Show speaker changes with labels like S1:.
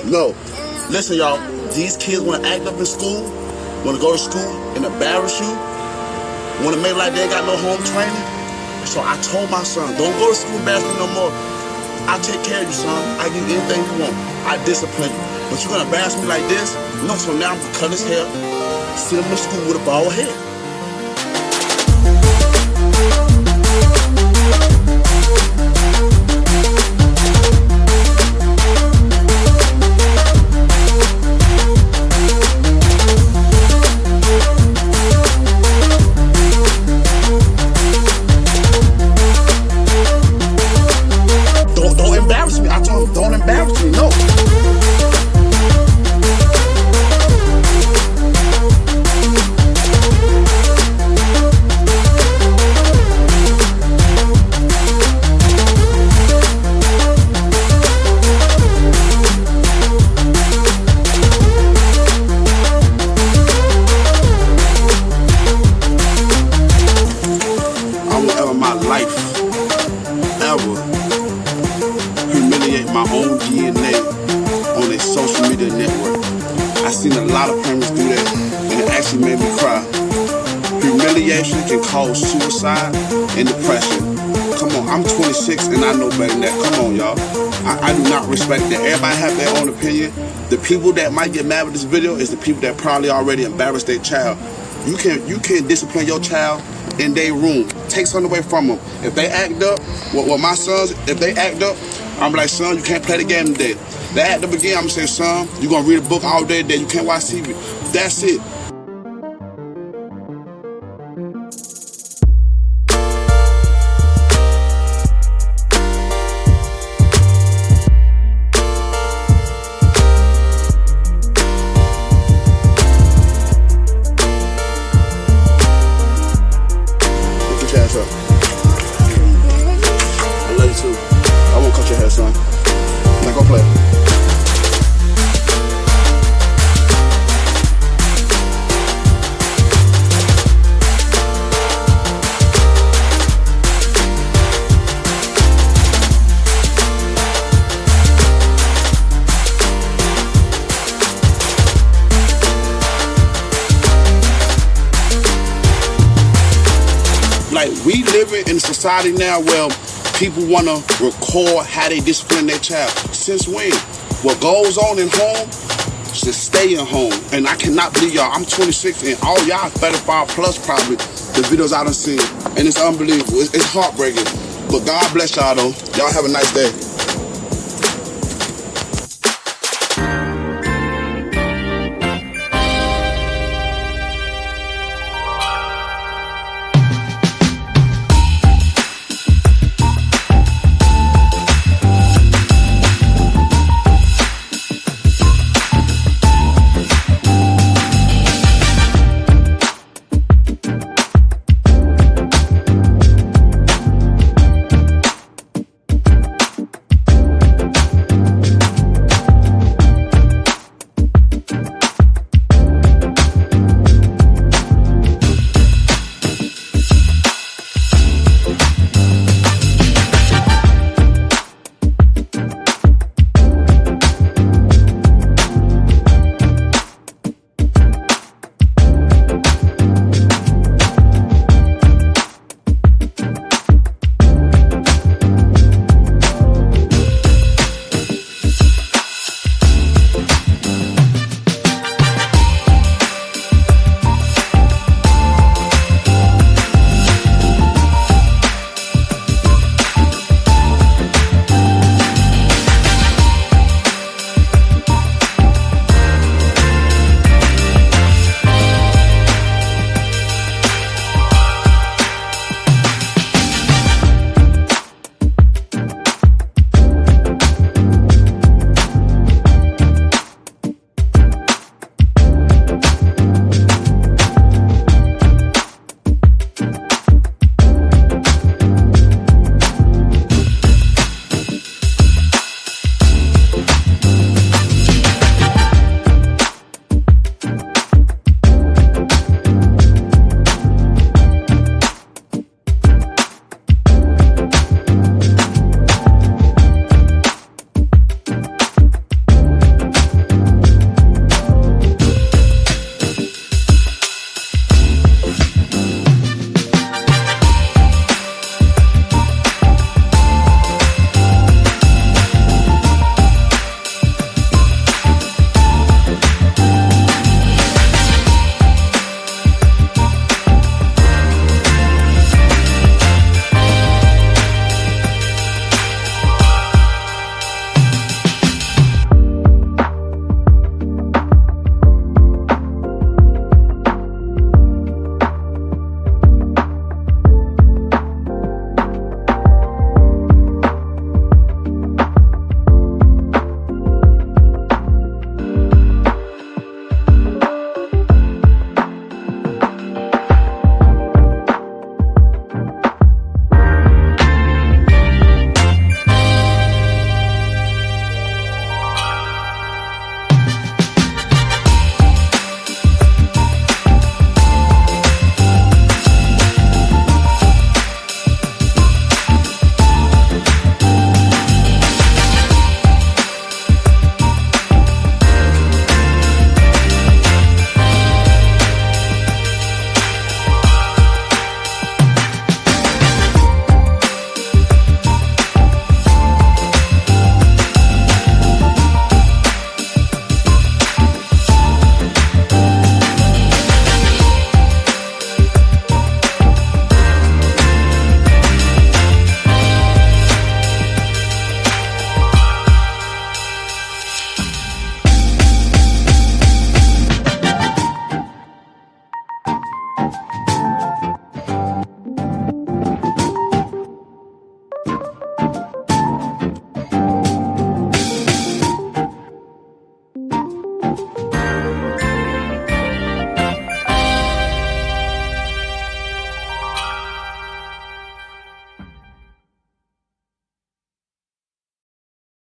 S1: No. Listen, y'all. These kids want to act up in school, want to go to school and embarrass you, want to make like they ain't got no home training. So I told my son, don't go to school and embarrass me no more. I take care of you, son. I give you anything you want. I discipline you. But you're going to embarrass me like this? No, so now I'm going to cut his hair, send him to school with a bald head. Don't embarrass me. I told him, don't embarrass me. No. I won't ever in my life humiliate my own DNA on a social media network. I seen a lot of parents do that, and it actually made me cry. Humiliation can cause suicide and depression. Come on, I'm 26 and I know better than that. Come on, y'all. I do not respect that. Everybody have their own opinion. The people that might get mad with this video is the people that probably already embarrassed their child. You can't discipline your child in their room. Take something away from them. If they act up, well, my sons, if they act up, I'm like, son, you can't play the game today. They act up again, I'm saying, son, you're gonna read a book all day today. You can't watch TV. That's it. Look your ass up. I love you too. I won't cut your hair, son. Now go play. Like, we living in a society now where people want to record how they discipline their child. Since when? What goes on in home should stay in home. And I cannot believe y'all, I'm 26 and all y'all 35 plus probably, the videos I done seen. And it's unbelievable. It's heartbreaking. But God bless y'all though. Y'all have a nice day.